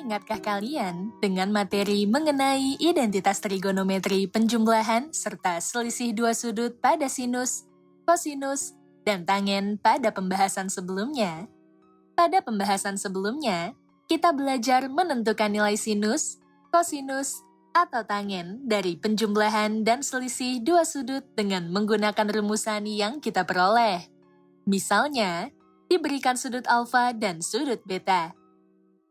ingatkah kalian dengan materi mengenai identitas trigonometri penjumlahan serta selisih dua sudut pada sinus, kosinus, dan tangen pada pembahasan sebelumnya? Pada pembahasan sebelumnya, kita belajar menentukan nilai sinus, kosinus, atau tangen dari penjumlahan dan selisih dua sudut dengan menggunakan rumusan yang kita peroleh. Misalnya, diberikan sudut alfa dan sudut beta.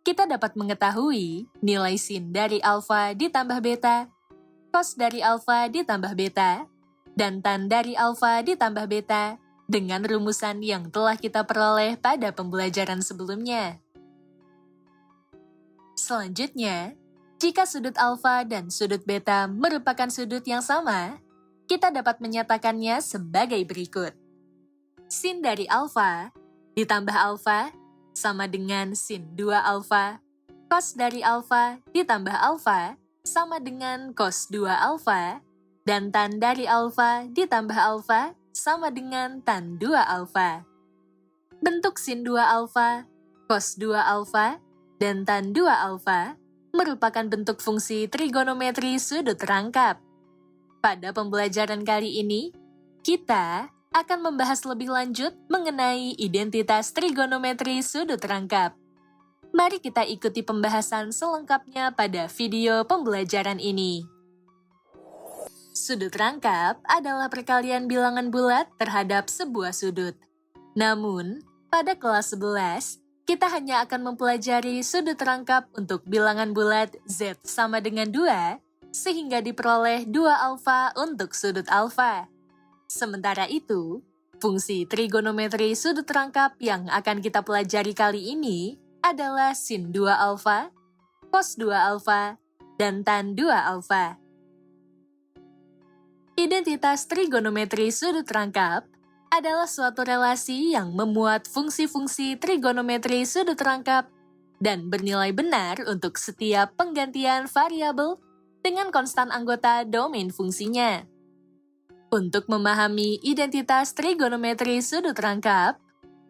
Kita dapat mengetahui nilai sin dari alfa ditambah beta, cos dari alfa ditambah beta, dan tan dari alfa ditambah beta dengan rumusan yang telah kita peroleh pada pembelajaran sebelumnya. Selanjutnya, jika sudut alfa dan sudut beta merupakan sudut yang sama, kita dapat menyatakannya sebagai berikut. Sin dari alfa ditambah alfa sama dengan sin 2 alfa, cos dari alfa ditambah alfa sama dengan cos 2 alfa, dan tan dari alfa ditambah alfa sama dengan tan 2 alfa. Bentuk sin 2 alfa, cos 2 alfa, dan tan 2 alfa merupakan bentuk fungsi trigonometri sudut rangkap. Pada pembelajaran kali ini, kita akan membahas lebih lanjut mengenai identitas trigonometri sudut rangkap. Mari kita ikuti pembahasan selengkapnya pada video pembelajaran ini. Sudut rangkap adalah perkalian bilangan bulat terhadap sebuah sudut. Namun, pada kelas 11, kita hanya akan mempelajari sudut rangkap untuk bilangan bulat Z sama dengan 2, sehingga diperoleh 2 alfa untuk sudut alfa. Sementara itu, fungsi trigonometri sudut rangkap yang akan kita pelajari kali ini adalah sin 2 alfa, cos 2 alfa, dan tan 2 alfa. Identitas trigonometri sudut rangkap adalah suatu relasi yang memuat fungsi-fungsi trigonometri sudut rangkap dan bernilai benar untuk setiap penggantian variabel dengan konstan anggota domain fungsinya. Untuk memahami identitas trigonometri sudut rangkap,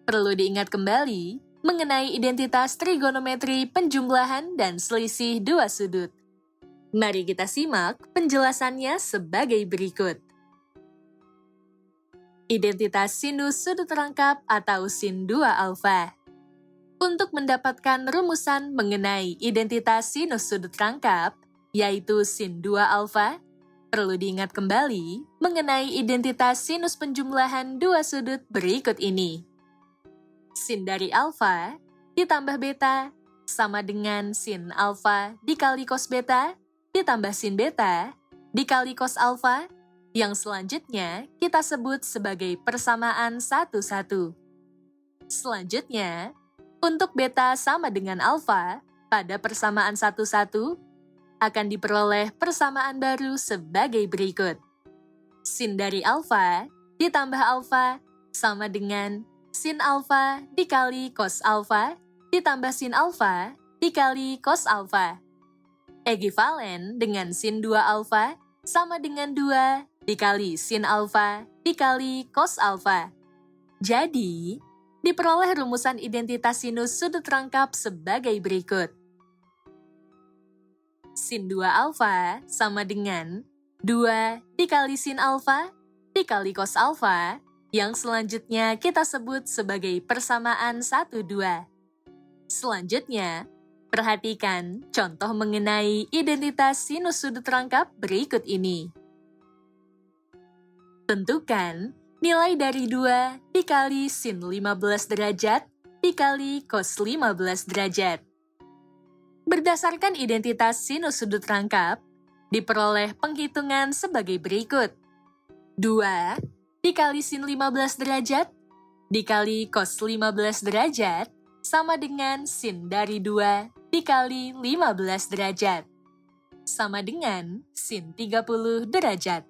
perlu diingat kembali mengenai identitas trigonometri penjumlahan dan selisih dua sudut. Mari kita simak penjelasannya sebagai berikut. Identitas sinus sudut rangkap atau sin 2 alfa. Untuk mendapatkan rumusan mengenai identitas sinus sudut rangkap, yaitu sin 2 alfa, perlu diingat kembali mengenai identitas sinus penjumlahan dua sudut berikut ini. Sin dari alfa ditambah beta sama dengan sin alfa dikali cos beta ditambah sin beta dikali cos alfa, yang selanjutnya kita sebut sebagai persamaan 1-1. Selanjutnya, untuk beta sama dengan alfa pada persamaan 1-1, akan diperoleh persamaan baru sebagai berikut. Sin dari alfa ditambah alfa sama dengan sin alfa dikali cos alfa ditambah sin alfa dikali cos alfa. Ekivalen dengan sin 2 alfa sama dengan 2 dikali sin alfa dikali cos alfa. Jadi, diperoleh rumusan identitas sinus sudut rangkap sebagai berikut. Sin 2 alfa sama dengan 2 dikali sin alfa dikali cos alfa, yang selanjutnya kita sebut sebagai persamaan 1-2. Selanjutnya, perhatikan contoh mengenai identitas sinus sudut rangkap berikut ini. Tentukan nilai dari 2 dikali sin 15 derajat dikali cos 15 derajat. Berdasarkan identitas sinus sudut rangkap, diperoleh penghitungan sebagai berikut. 2 dikali sin 15 derajat dikali cos 15 derajat sama dengan sin dari 2 dikali 15 derajat. Sama dengan sin 30 derajat.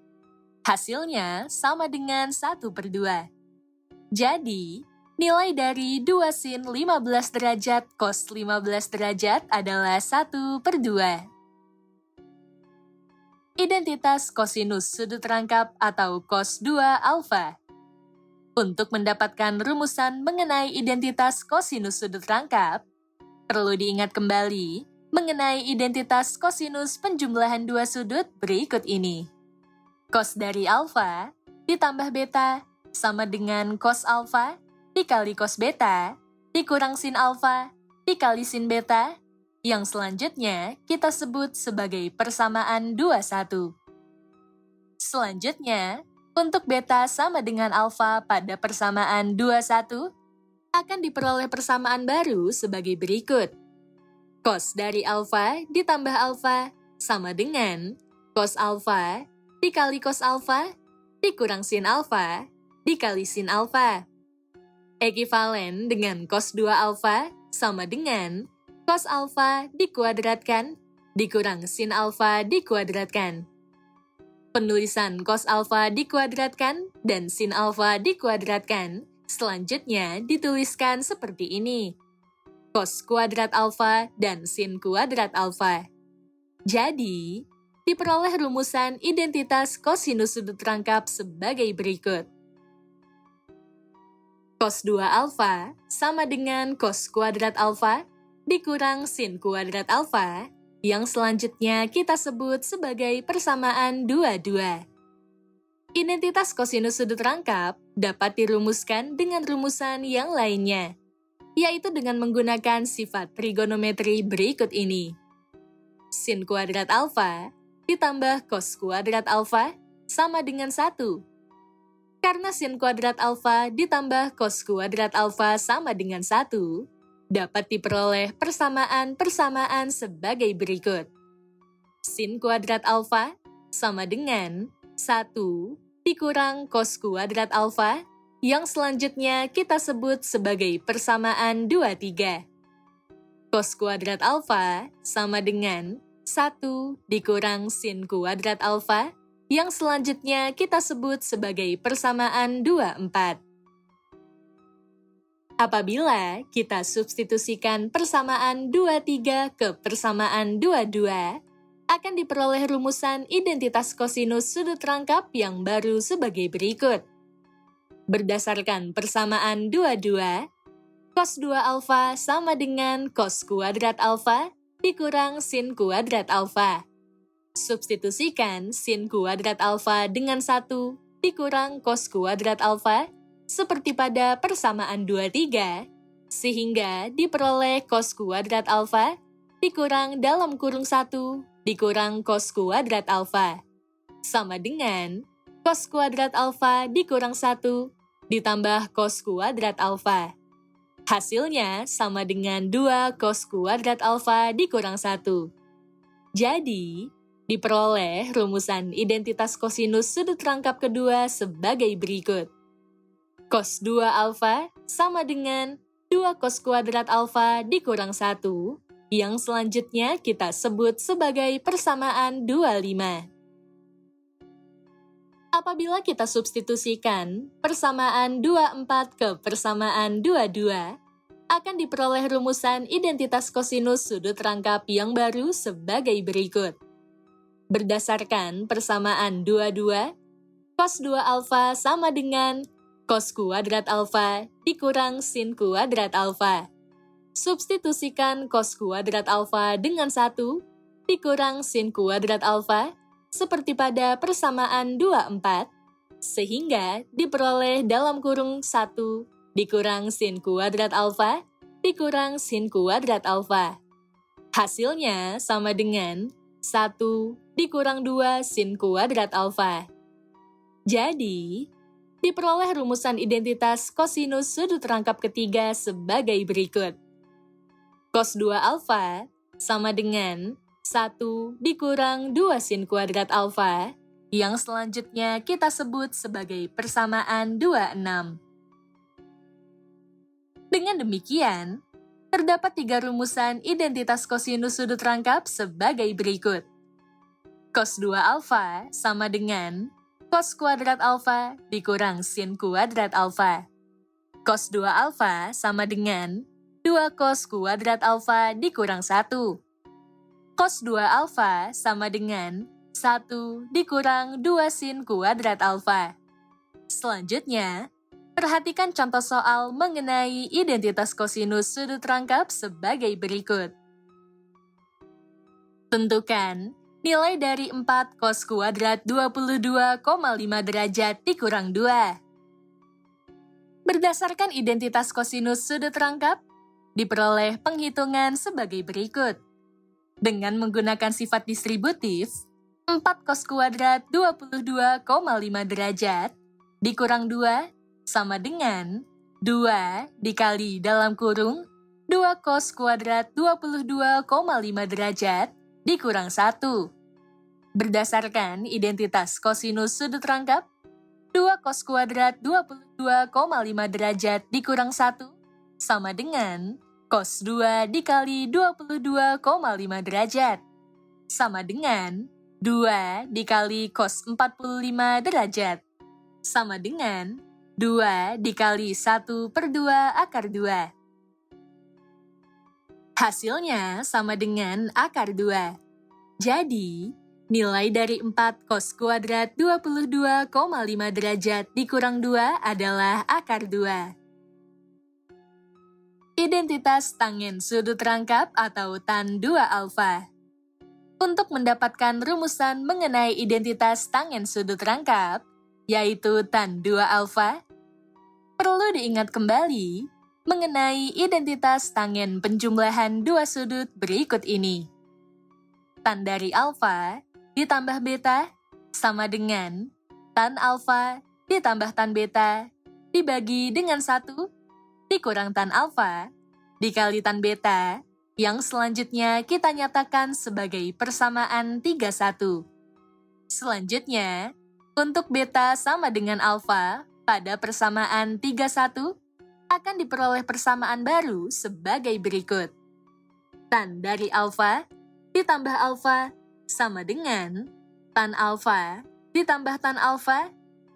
Hasilnya sama dengan 1/2. Jadi, nilai dari 2 sin 15 derajat cos 15 derajat adalah 1/2. Identitas kosinus sudut rangkap atau cos 2 alfa. Untuk mendapatkan rumusan mengenai identitas kosinus sudut rangkap, perlu diingat kembali mengenai identitas kosinus penjumlahan dua sudut berikut ini. Cos dari alfa ditambah beta sama dengan cos alfa dikali cos beta dikurang sin alfa dikali sin beta, yang selanjutnya kita sebut sebagai persamaan 21. Selanjutnya, untuk beta sama dengan alfa pada persamaan 21, akan diperoleh persamaan baru sebagai berikut. Cos dari alfa ditambah alfa sama dengan cos alfa dikali cos alfa dikurang sin alfa dikali sin alfa. Ekivalen dengan cos 2 alfa sama dengan cos alfa dikuadratkan dikurang sin alfa dikuadratkan. Penulisan cos alfa dikuadratkan dan sin alfa dikuadratkan selanjutnya dituliskan seperti ini. Cos kuadrat alfa dan sin kuadrat alfa. Jadi, diperoleh rumusan identitas kosinus sudut rangkap sebagai berikut. Cos 2 alfa sama dengan cos kuadrat alfa dikurang sin kuadrat alfa, yang selanjutnya kita sebut sebagai persamaan 22. Identitas kosinus sudut rangkap dapat dirumuskan dengan rumusan yang lainnya, yaitu dengan menggunakan sifat trigonometri berikut ini. Sin kuadrat alfa ditambah cos kuadrat alfa sama dengan 1. Karena sin kuadrat alfa ditambah cos kuadrat alfa sama dengan 1, dapat diperoleh persamaan-persamaan sebagai berikut. Sin kuadrat alfa sama dengan 1 dikurang cos kuadrat alfa, yang selanjutnya kita sebut sebagai persamaan 23. Cos kuadrat alfa sama dengan 1 dikurang sin kuadrat alfa, yang selanjutnya kita sebut sebagai persamaan 24. Apabila kita substitusikan persamaan 23 ke persamaan 22, akan diperoleh rumusan identitas kosinus sudut rangkap yang baru sebagai berikut. Berdasarkan persamaan 22, cos 2 alfa sama dengan cos kuadrat alfa dikurang sin kuadrat alfa. Substitusikan sin kuadrat alfa dengan 1 dikurang cos kuadrat alfa, seperti pada persamaan 23, sehingga diperoleh cos kuadrat alfa dikurang dalam kurung 1 dikurang cos kuadrat alfa, sama dengan cos kuadrat alfa dikurang 1 ditambah cos kuadrat alfa. Hasilnya sama dengan 2 cos kuadrat alfa dikurang 1. Jadi, diperoleh rumusan identitas kosinus sudut rangkap kedua sebagai berikut. Cos 2 alfa sama dengan 2 cos kuadrat alfa dikurang 1, yang selanjutnya kita sebut sebagai persamaan 25. Apabila kita substitusikan persamaan 24 ke persamaan 22, akan diperoleh rumusan identitas kosinus sudut rangkap yang baru sebagai berikut. Berdasarkan persamaan 22, cos 2 alfa sama dengan cos kuadrat alfa dikurang sin kuadrat alfa. Substitusikan cos kuadrat alfa dengan 1 dikurang sin kuadrat alfa, seperti pada persamaan 24, sehingga diperoleh dalam kurung 1 dikurang sin kuadrat alfa dikurang sin kuadrat alfa. Hasilnya sama dengan 1 dikurang 2 sin kuadrat alfa. Jadi, diperoleh rumusan identitas kosinus sudut rangkap ketiga sebagai berikut. Cos 2 alfa sama dengan 1 dikurang 2 sin kuadrat alfa, yang selanjutnya kita sebut sebagai persamaan 26. Dengan demikian, terdapat 3 rumusan identitas kosinus sudut rangkap sebagai berikut. Cos 2 alfa sama dengan cos kuadrat alfa dikurang sin kuadrat alfa. Cos 2 alfa sama dengan 2 cos kuadrat alfa dikurang 1. Cos 2 alfa sama dengan 1 dikurang 2 sin kuadrat alfa. Selanjutnya, perhatikan contoh soal mengenai identitas kosinus sudut rangkap sebagai berikut. Tentukan nilai dari 4 cos kuadrat 22,5 derajat dikurang 2. Berdasarkan identitas kosinus sudut rangkap, diperoleh penghitungan sebagai berikut. Dengan menggunakan sifat distributif, 4 cos kuadrat 22,5 derajat dikurang 2 sama dengan 2 dikali dalam kurung 2 cos kuadrat 22,5 derajat dikurang 1. Berdasarkan identitas kosinus sudut rangkap, 2 cos kuadrat 22,5 derajat dikurang 1 sama dengan cos 2 dikali 22,5 derajat, sama dengan 2 dikali cos 45 derajat, sama dengan 2 dikali 1/2 akar 2. Hasilnya sama dengan akar 2. Jadi, nilai dari 4 cos kuadrat 22,5 derajat dikurang 2 adalah akar 2. Identitas tangen sudut rangkap atau tan 2 alfa. Untuk mendapatkan rumusan mengenai identitas tangen sudut rangkap, yaitu tan 2 alfa, perlu diingat kembali mengenai identitas tangen penjumlahan dua sudut berikut ini. Tan dari alfa ditambah beta sama dengan tan alfa ditambah tan beta dibagi dengan 1 dikurang tan alfa dikali tan beta yang selanjutnya kita nyatakan sebagai persamaan 31. Selanjutnya, untuk beta sama dengan alfa pada persamaan 31 akan diperoleh persamaan baru sebagai berikut. Tan dari alfa ditambah alfa sama dengan tan alfa ditambah tan alfa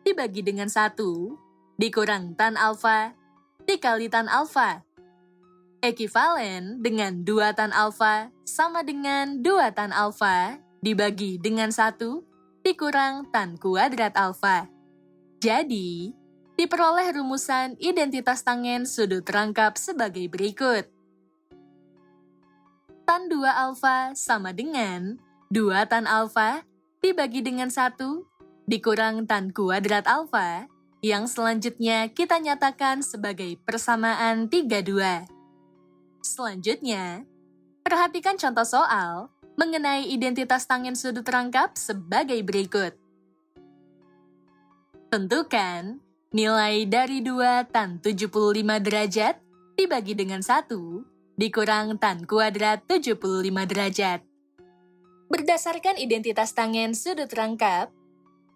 dibagi dengan 1 dikurang tan alfa dikali tan alfa. Ekivalen dengan 2 tan alfa sama dengan 2 tan alfa dibagi dengan 1 dikurang tan kuadrat alfa. Jadi, diperoleh rumusan identitas tangen sudut rangkap sebagai berikut. Tan 2 alfa sama dengan 2 tan alfa dibagi dengan 1 dikurang tan kuadrat alfa yang selanjutnya kita nyatakan sebagai persamaan 32. Selanjutnya, perhatikan contoh soal mengenai identitas tangen sudut rangkap sebagai berikut. Tentukan nilai dari 2 tan 75 derajat dibagi dengan 1 dikurang tan kuadrat 75 derajat. Berdasarkan identitas tangen sudut rangkap,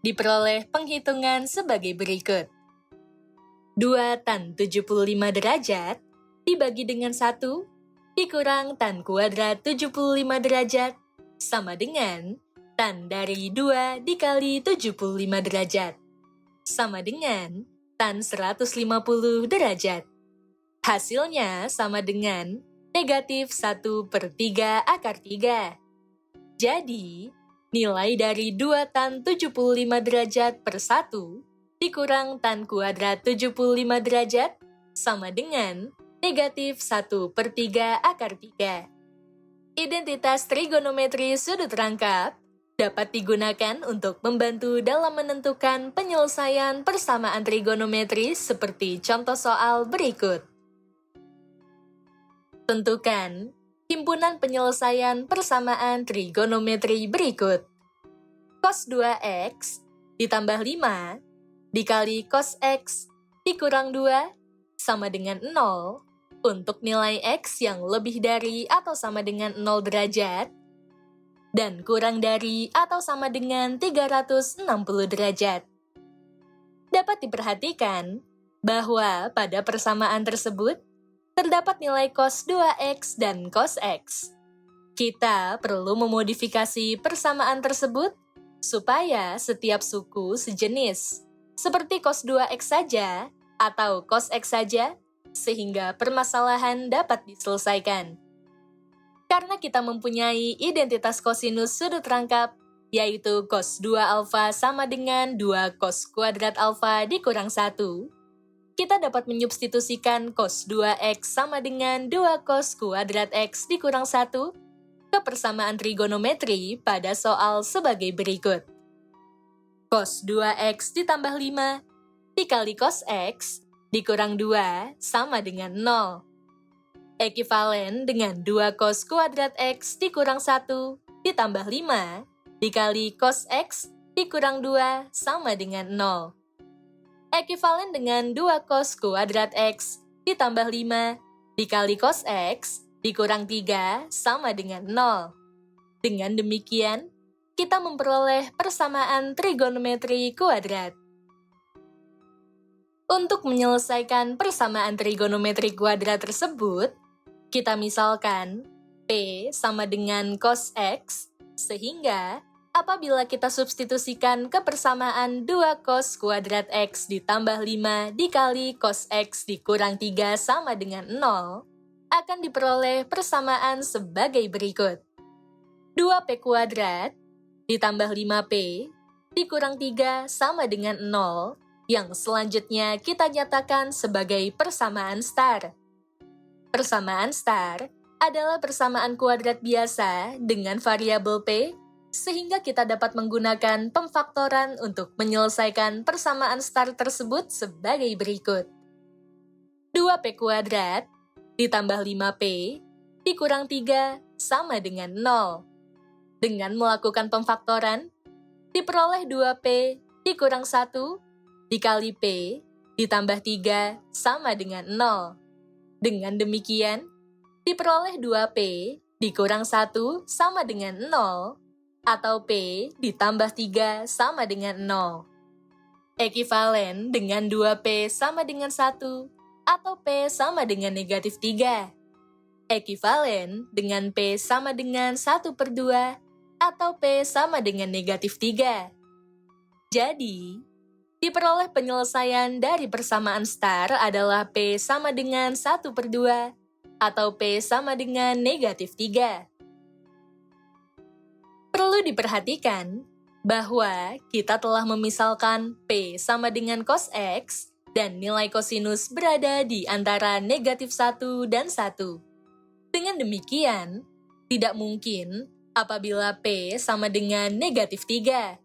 diperoleh penghitungan sebagai berikut. 2 tan 75 derajat dibagi dengan 1 dikurang tan kuadrat 75 derajat sama dengan tan dari 2 dikali 75 derajat sama dengan tan 150 derajat. Hasilnya sama dengan negatif 1/3 akar 3. Jadi, nilai dari 2 tan 75 derajat per 1 dikurang tan kuadrat 75 derajat sama dengan negatif 1/3 akar 3. Identitas trigonometri sudut rangkap dapat digunakan untuk membantu dalam menentukan penyelesaian persamaan trigonometri seperti contoh soal berikut. Tentukan himpunan penyelesaian persamaan trigonometri berikut. Cos 2x ditambah 5 dikali cos x dikurang 2 sama dengan 0 untuk nilai x yang lebih dari atau sama dengan 0 derajat dan kurang dari atau sama dengan 360 derajat. Dapat diperhatikan bahwa pada persamaan tersebut terdapat nilai cos 2x dan cos x. Kita perlu memodifikasi persamaan tersebut supaya setiap suku sejenis, seperti cos 2x saja atau cos x saja, sehingga permasalahan dapat diselesaikan. Karena kita mempunyai identitas kosinus sudut rangkap, yaitu cos 2 alfa sama dengan 2 cos kuadrat alfa dikurang 1, kita dapat menyubstitusikan cos 2x sama dengan 2 cos kuadrat x dikurang 1 kepersamaan trigonometri pada soal sebagai berikut. Cos 2x ditambah 5 dikali cos x dikurang 2 sama dengan 0. Ekivalen dengan 2 cos kuadrat x dikurang 1 ditambah 5 dikali cos x dikurang 2 sama dengan 0. Ekivalen dengan 2 cos kuadrat x ditambah 5 dikali cos x dikurang 3 sama dengan 0. Dengan demikian, kita memperoleh persamaan trigonometri kuadrat. Untuk menyelesaikan persamaan trigonometri kuadrat tersebut, kita misalkan P sama dengan cos X, sehingga apabila kita substitusikan kepersamaan 2 cos kuadrat X ditambah 5 dikali cos X dikurang 3 sama dengan 0, akan diperoleh persamaan sebagai berikut. 2P kuadrat ditambah 5P dikurang 3 sama dengan 0, yang selanjutnya kita nyatakan sebagai persamaan star. Persamaan star adalah persamaan kuadrat biasa dengan variabel P, sehingga kita dapat menggunakan pemfaktoran untuk menyelesaikan persamaan star tersebut sebagai berikut. 2P kuadrat ditambah 5P dikurang 3 sama dengan 0. Dengan melakukan pemfaktoran, diperoleh 2P dikurang 1 dikali P ditambah 3 sama dengan 0. Dengan demikian, diperoleh 2P dikurang 1 sama dengan 0, atau P ditambah 3 sama dengan 0. Ekivalen dengan 2P sama dengan 1, atau P sama dengan negatif 3. Ekivalen dengan P sama dengan 1/2, atau P sama dengan negatif 3. Jadi, diperoleh penyelesaian dari persamaan star adalah P sama dengan 1/2, atau P sama dengan negatif 3. Perlu diperhatikan bahwa kita telah memisalkan P sama dengan cos X dan nilai kosinus berada di antara negatif 1 dan 1. Dengan demikian, tidak mungkin apabila P sama dengan negatif 3,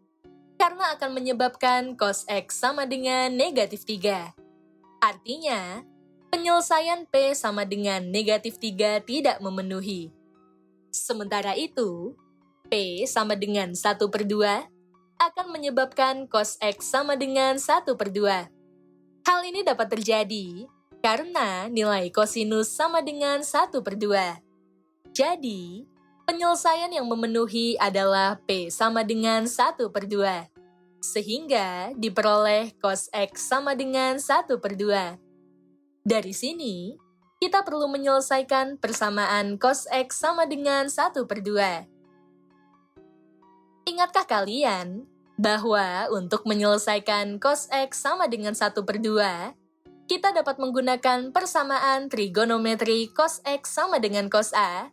karena akan menyebabkan cos X sama dengan negatif 3. Artinya, penyelesaian P sama dengan negatif 3 tidak memenuhi. Sementara itu, P sama dengan 1/2 akan menyebabkan cos X sama dengan 1/2. Hal ini dapat terjadi karena nilai kosinus sama dengan 1/2. Jadi, penyelesaian yang memenuhi adalah P sama dengan 1/2, sehingga diperoleh cos X sama dengan 1/2. Dari sini, kita perlu menyelesaikan persamaan cos X sama dengan 1/2. Ingatkah kalian bahwa untuk menyelesaikan cos X sama dengan 1/2, kita dapat menggunakan persamaan trigonometri cos X sama dengan cos A?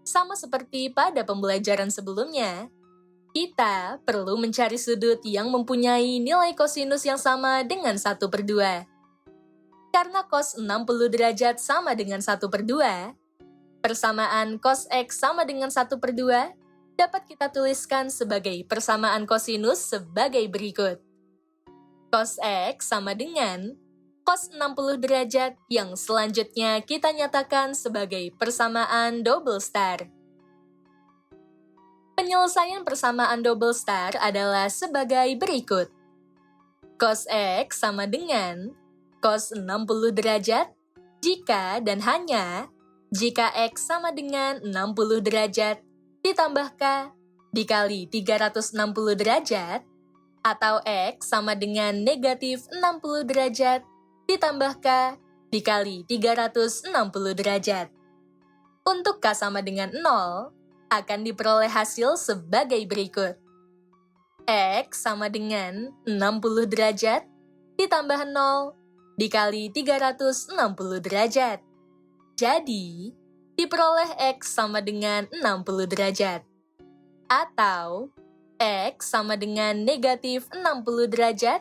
Sama seperti pada pembelajaran sebelumnya, kita perlu mencari sudut yang mempunyai nilai kosinus yang sama dengan 1/2. Karena cos 60 derajat sama dengan 1/2, persamaan cos X sama dengan 1/2 dapat kita tuliskan sebagai persamaan kosinus sebagai berikut. Cos X sama dengan cos 60 derajat yang selanjutnya kita nyatakan sebagai persamaan double star. Penyelesaian persamaan double star adalah sebagai berikut. Cos X sama dengan cos 60 derajat jika dan hanya jika X sama dengan 60 derajat ditambah K dikali 360 derajat, atau X sama dengan negatif 60 derajat ditambah K dikali 360 derajat. Untuk K sama dengan 0, akan diperoleh hasil sebagai berikut. X sama dengan 60 derajat ditambah 0 dikali 360 derajat. Jadi, diperoleh X sama dengan 60 derajat. Atau, X sama dengan negatif 60 derajat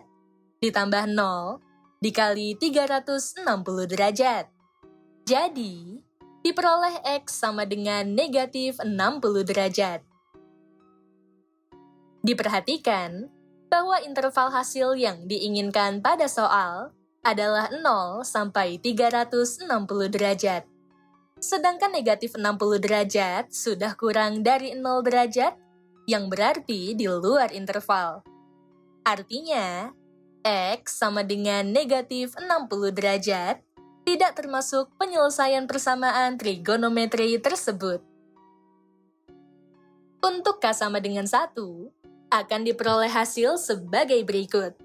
ditambah 0 dikali 360 derajat. Jadi, diperoleh X sama dengan negatif 60 derajat. Diperhatikan bahwa interval hasil yang diinginkan pada soal adalah 0 sampai 360 derajat. Sedangkan negatif 60 derajat sudah kurang dari 0 derajat, yang berarti di luar interval. Artinya, X sama dengan negatif 60 derajat tidak termasuk penyelesaian persamaan trigonometri tersebut. Untuk K sama dengan 1, akan diperoleh hasil sebagai berikut.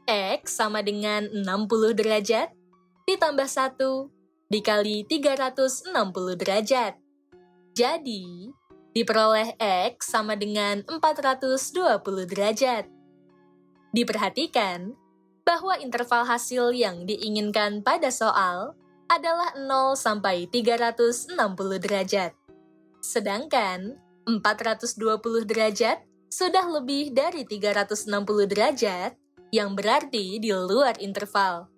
X sama dengan 60 derajat ditambah 1 dikali 360 derajat. Jadi, diperoleh X sama dengan 420 derajat. Diperhatikan bahwa interval hasil yang diinginkan pada soal adalah 0 sampai 360 derajat. Sedangkan 420 derajat sudah lebih dari 360 derajat, yang berarti di luar interval.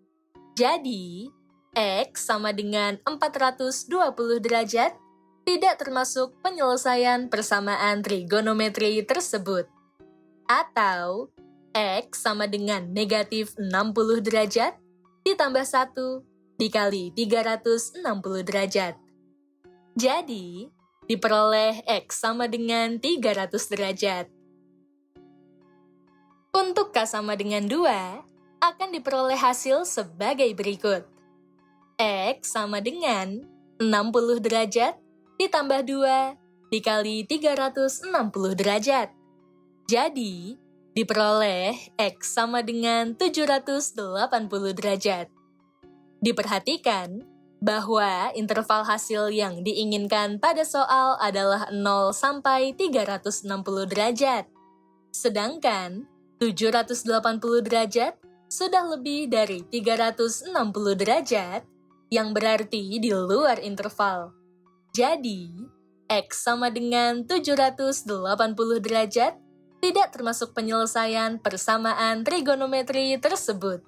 Jadi, X sama dengan 420 derajat tidak termasuk penyelesaian persamaan trigonometri tersebut. Atau, X sama dengan negatif 60 derajat ditambah 1 dikali 360 derajat. Jadi, diperoleh X sama dengan 300 derajat. Untuk K sama dengan 2, akan diperoleh hasil sebagai berikut. X sama dengan 60 derajat ditambah 2 dikali 360 derajat. Jadi, diperoleh X sama dengan 780 derajat. Diperhatikan bahwa interval hasil yang diinginkan pada soal adalah 0 sampai 360 derajat. Sedangkan 780 derajat sudah lebih dari 360 derajat, yang berarti di luar interval. Jadi, X sama dengan 780 derajat tidak termasuk penyelesaian persamaan trigonometri tersebut.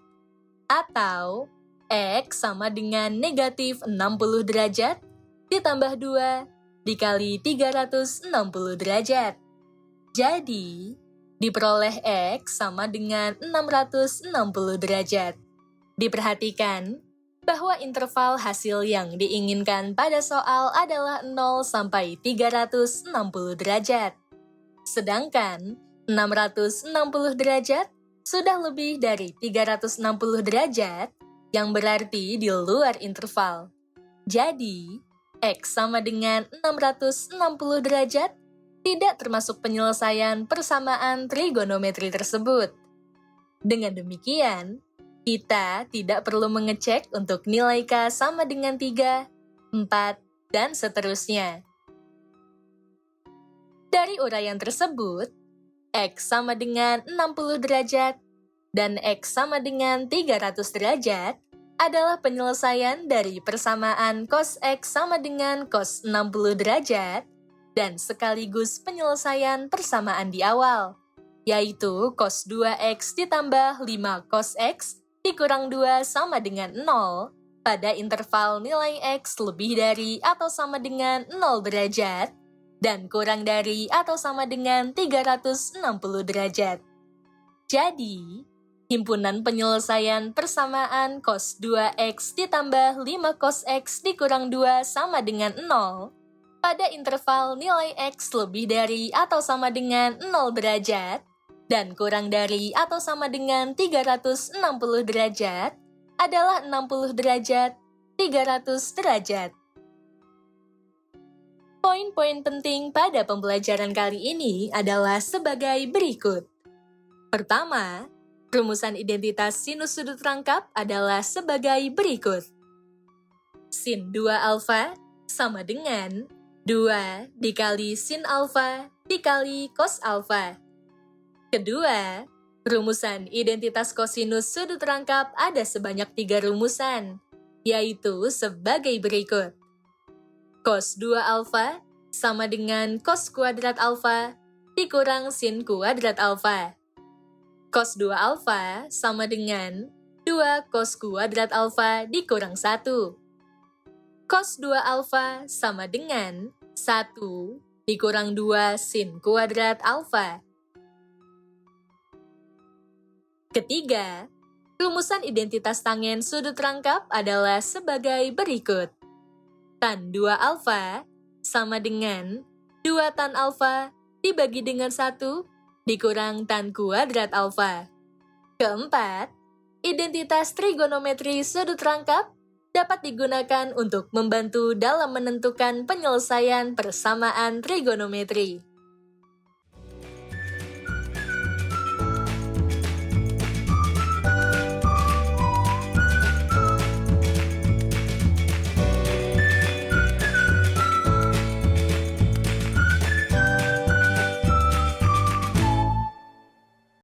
Atau, X sama dengan negatif 60 derajat ditambah 2 dikali 360 derajat. Jadi, diperoleh X sama dengan 660 derajat. Diperhatikan bahwa interval hasil yang diinginkan pada soal adalah 0 sampai 360 derajat. Sedangkan 660 derajat sudah lebih dari 360 derajat, yang berarti di luar interval. Jadi, X sama dengan 660 derajat tidak termasuk penyelesaian persamaan trigonometri tersebut. Dengan demikian, kita tidak perlu mengecek untuk nilai K sama dengan 3, 4, dan seterusnya. Dari uraian tersebut, X sama dengan 60 derajat dan X sama dengan 300 derajat adalah penyelesaian dari persamaan cos X sama dengan cos 60 derajat dan sekaligus penyelesaian persamaan di awal, yaitu cos 2X ditambah 5 cos X dikurang 2 sama dengan 0 pada interval nilai X lebih dari atau sama dengan 0 derajat dan kurang dari atau sama dengan 360 derajat. Jadi, himpunan penyelesaian persamaan cos 2X ditambah 5 cos X dikurang 2 sama dengan 0 pada interval nilai X lebih dari atau sama dengan 0 derajat dan kurang dari atau sama dengan 360 derajat adalah 60 derajat, 300 derajat. Poin-poin penting pada pembelajaran kali ini adalah sebagai berikut. Pertama, rumusan identitas sinus sudut rangkap adalah sebagai berikut. Sin 2 alfa sama dengan 2 dikali sin alfa dikali cos alfa. Kedua, rumusan identitas kosinus sudut rangkap ada sebanyak 3 rumusan, yaitu sebagai berikut. Cos 2 alfa sama dengan cos kuadrat alfa dikurang sin kuadrat alfa. Cos 2 alfa sama dengan 2 cos kuadrat alfa dikurang 1. Cos 2 alfa sama dengan 1 dikurang 2 sin kuadrat alfa. Ketiga, rumusan identitas tangen sudut rangkap adalah sebagai berikut. Tan 2 alfa sama dengan 2 tan alfa dibagi dengan 1 dikurang tan kuadrat alfa. Keempat, identitas trigonometri sudut rangkap dapat digunakan untuk membantu dalam menentukan penyelesaian persamaan trigonometri.